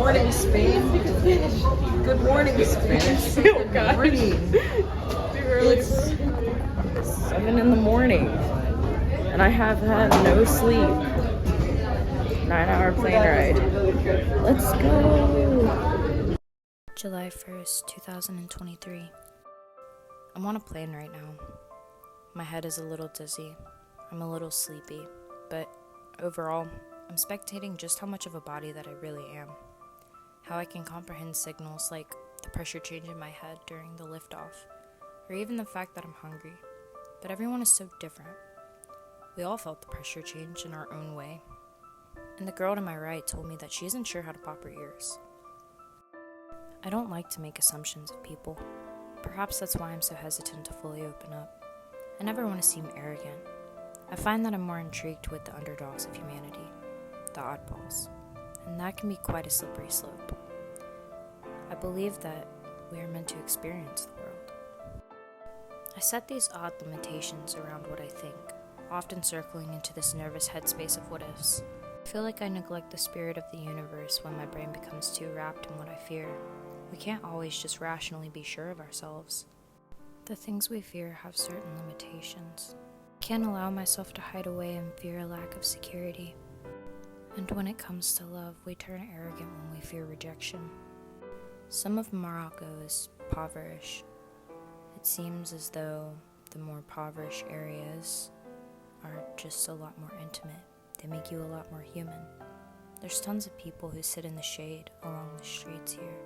morning, Spain. Good morning, Spain. Good morning. It's 7 in the morning, and I have had no sleep. 9-hour plane ride. Let's go. July 1st, 2023. I'm on a plane right now. My head is a little dizzy. I'm a little sleepy, but overall, I'm spectating just how much of a body that I really am. How I can comprehend signals like the pressure change in my head during the liftoff, or even the fact that I'm hungry. But everyone is so different. We all felt the pressure change in our own way. And the girl to my right told me that she isn't sure how to pop her ears. I don't like to make assumptions of people. Perhaps that's why I'm so hesitant to fully open up. I never want to seem arrogant. I find that I'm more intrigued with the underdogs of humanity, the oddballs, and that can be quite a slippery slope. I believe that we are meant to experience the world. I set these odd limitations around what I think, often circling into this nervous headspace of what-ifs. I feel like I neglect the spirit of the universe when my brain becomes too wrapped in what I fear. We can't always just rationally be sure of ourselves. The things we fear have certain limitations. I can't allow myself to hide away and fear a lack of security. And when it comes to love, we turn arrogant when we fear rejection. Some of Morocco is impoverished. It seems as though the more impoverished areas are just a lot more intimate. They make you a lot more human. There's tons of people who sit in the shade along the streets here,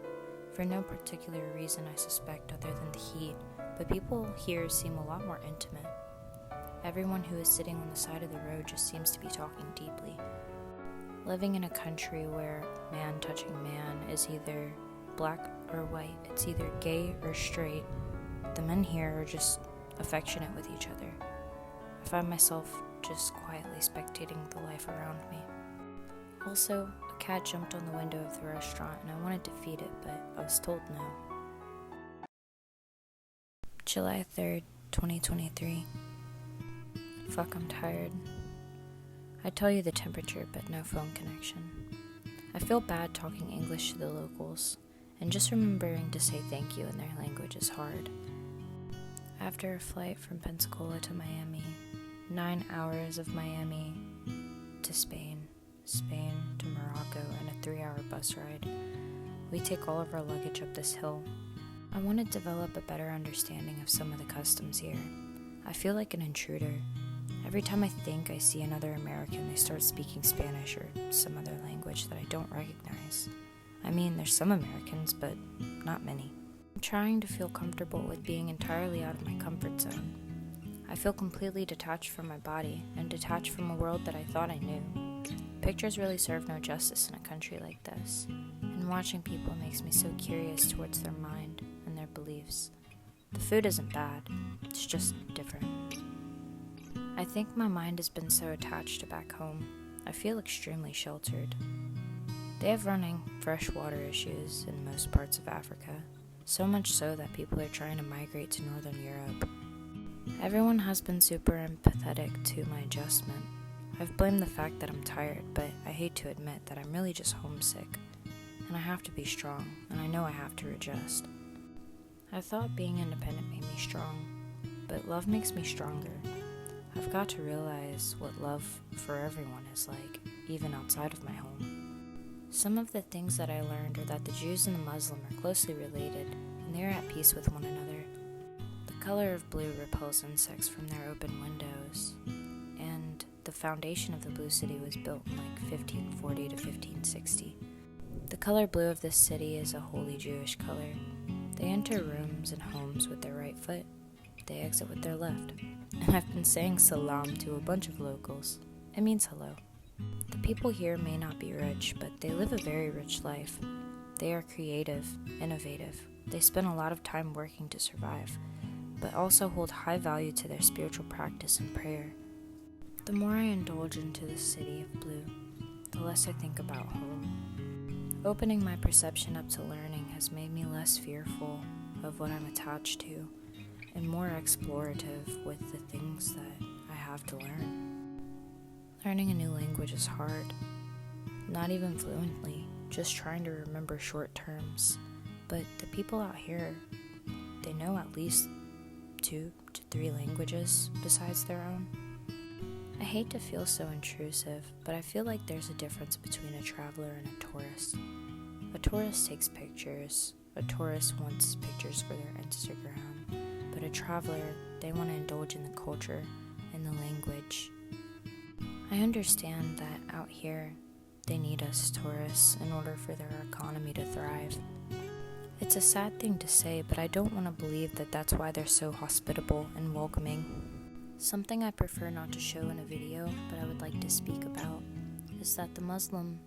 for no particular reason I suspect other than the heat, but people here seem a lot more intimate. Everyone who is sitting on the side of the road just seems to be talking deeply. Living in a country where man touching man is either black or white, it's either gay or straight, the men here are just affectionate with each other. I find myself just quietly spectating the life around me. Also, a cat jumped on the window of the restaurant and I wanted to feed it, but I was told no. July 3rd, 2023. Fuck, I'm tired. I tell you the temperature, but no phone connection. I feel bad talking English to the locals, and just remembering to say thank you in their language is hard. After a flight from Pensacola to Miami, 9 hours of Miami to Spain, Spain to Morocco, and a 3-hour bus ride, we take all of our luggage up this hill. I want to develop a better understanding of some of the customs here. I feel like an intruder. Every time I think I see another American, they start speaking Spanish or some other language that I don't recognize. I mean, there's some Americans, but not many. I'm trying to feel comfortable with being entirely out of my comfort zone. I feel completely detached from my body and detached from a world that I thought I knew. Pictures really serve no justice in a country like this, and watching people makes me so curious towards their mind and their beliefs. The food isn't bad, it's just different. I think my mind has been so attached to back home, I feel extremely sheltered. They have running fresh water issues in most parts of Africa, so much so that people are trying to migrate to Northern Europe. Everyone has been super empathetic to my adjustment. I've blamed the fact that I'm tired, but I hate to admit that I'm really just homesick, and I have to be strong, and I know I have to adjust. I thought being independent made me strong, but love makes me stronger. I've got to realize what love for everyone is like, even outside of my home. Some of the things that I learned are that the Jews and the Muslim are closely related, and they are at peace with one another. The color of blue repels insects from their open windows, and the foundation of the Blue City was built in like 1540 to 1560. The color blue of this city is a holy Jewish color. They enter rooms and homes with their right foot. They exit with their left. And I've been saying salam to a bunch of locals. It means hello. The people here may not be rich, but they live a very rich life. They are creative, innovative. They spend a lot of time working to survive, but also hold high value to their spiritual practice and prayer. The more I indulge into the city of blue, the less I think about home. Opening my perception up to learning has made me less fearful of what I'm attached to, and more explorative with the things that I have to learn. Learning a new language is hard. Not even fluently. just trying to remember short terms. But the people out here, they know at least 2 to 3 languages besides their own. I hate to feel so intrusive, but I feel like there's a difference between a traveler and a tourist. A tourist takes pictures. A tourist wants pictures for their Instagram. But a traveler, they want to indulge in the culture and the language. I understand that out here, they need us tourists in order for their economy to thrive. It's a sad thing to say, but I don't want to believe that that's why they're so hospitable and welcoming. Something I prefer not to show in a video, but I would like to speak about, is that the Muslim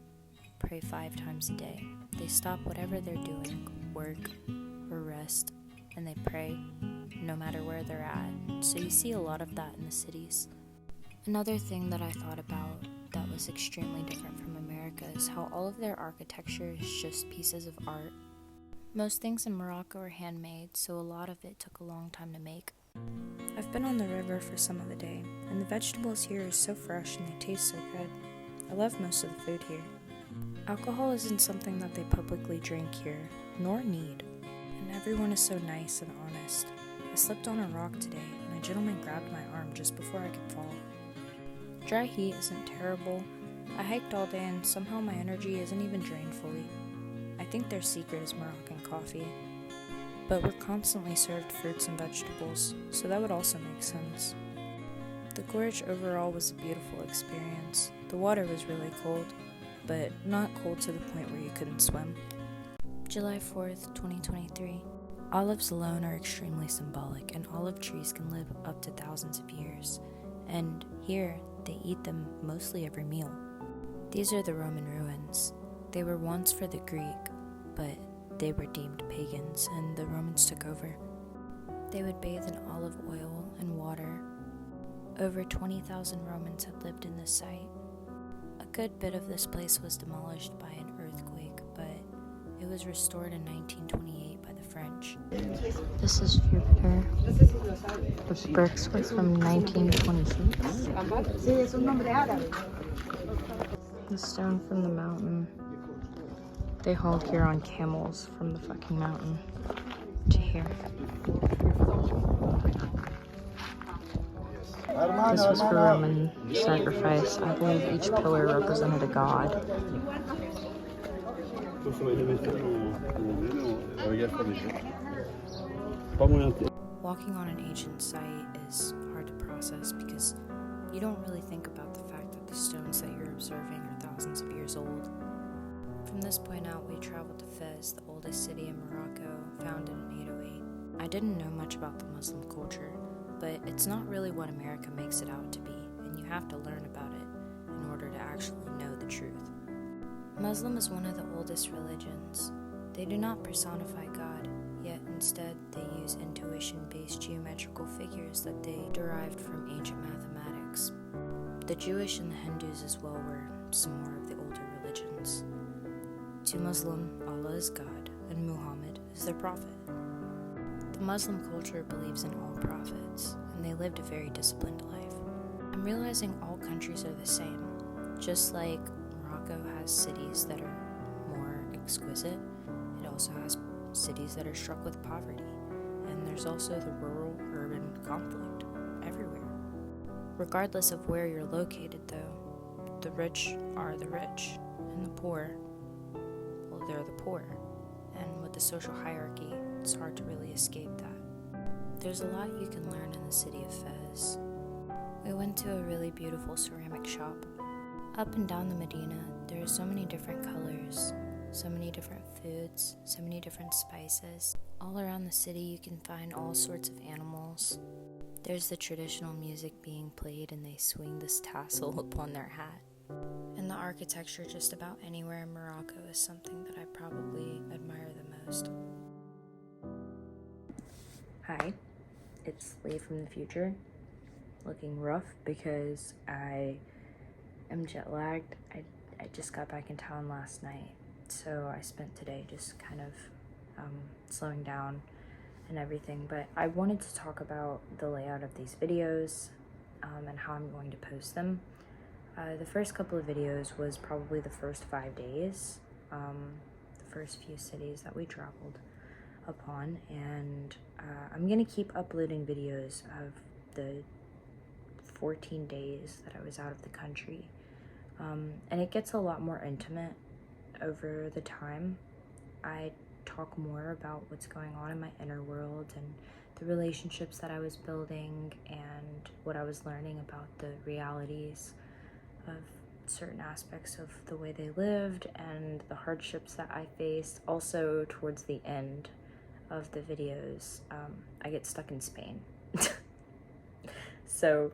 pray 5 times a day. They stop whatever they're doing, work or rest, and they pray no matter where they're at. So you see a lot of that in the cities. Another thing that I thought about that was extremely different from America is how all of their architecture is just pieces of art. Most things in Morocco are handmade, so a lot of it took a long time to make. I've been on the river for some of the day, and the vegetables here are so fresh and they taste so good. I love most of the food here. Alcohol isn't something that they publicly drink here, nor need, and everyone is so nice and honest. I slipped on a rock today, and a gentleman grabbed my arm just before I could fall. Dry heat isn't terrible. I hiked all day and somehow my energy isn't even drained fully. I think their secret is Moroccan coffee. But we're constantly served fruits and vegetables, so that would also make sense. The gorge overall was a beautiful experience. The water was really cold, but not cold to the point where you couldn't swim. July 4th, 2023. Olives alone are extremely symbolic, and olive trees can live up to thousands of years. And here, they eat them mostly every meal. These are the Roman ruins. They were once for the Greek, but they were deemed pagans, and the Romans took over. They would bathe in olive oil and water. Over 20,000 Romans had lived in this site. A good bit of this place was demolished by an earthquake, but it was restored in 1928 by the French. This is Jupiter. The bricks were from 1926. The stone from the mountain. They hauled here on camels from the fucking mountain to here. This was for Roman sacrifice. I believe each pillar represented a god. Walking on an ancient site is hard to process because you don't really think about the fact that the stones that you're observing are thousands of years old. From this point out, we traveled to Fez, the oldest city in Morocco, founded in 808. I didn't know much about the Muslim culture, but it's not really what America makes it out to be, and you have to learn about it in order to actually know the truth. Muslim is one of the oldest religions. They do not personify God, yet instead they use intuition-based geometrical figures that they derived from ancient mathematics. The Jewish and the Hindus as well were some more of the older religions. To Muslim, Allah is God, and Muhammad is their prophet. The Muslim culture believes in all prophets, and they lived a very disciplined life. I'm realizing all countries are the same. Just like Morocco has cities that are more exquisite, it also has cities that are struck with poverty, and there's also the rural-urban conflict everywhere. Regardless of where you're located, though, the rich are the rich, and the poor, well, they're the poor. And with the social hierarchy, it's hard to really escape that. There's a lot you can learn in the city of Fez. We went to a really beautiful ceramic shop. Up and down the Medina, there are so many different colors, so many different foods, so many different spices. All around the city you can find all sorts of animals. There's the traditional music being played and they swing this tassel upon their hat. And the architecture just about anywhere in Morocco is something that I probably admire the most. Hi, it's Lee from the future, looking rough because I am jet lagged. I just got back in town last night, so I spent today just kind of slowing down and everything, but I wanted to talk about the layout of these videos and how I'm going to post them. The first couple of videos was probably the first 5 days, the first few cities that we traveled upon, and I'm gonna keep uploading videos of the 14 days that I was out of the country. And it gets a lot more intimate over the time. I talk more about what's going on in my inner world and the relationships that I was building and what I was learning about the realities of certain aspects of the way they lived and the hardships that I faced. Also, towards the end of the videos, I get stuck in Spain. So,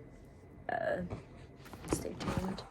stay tuned.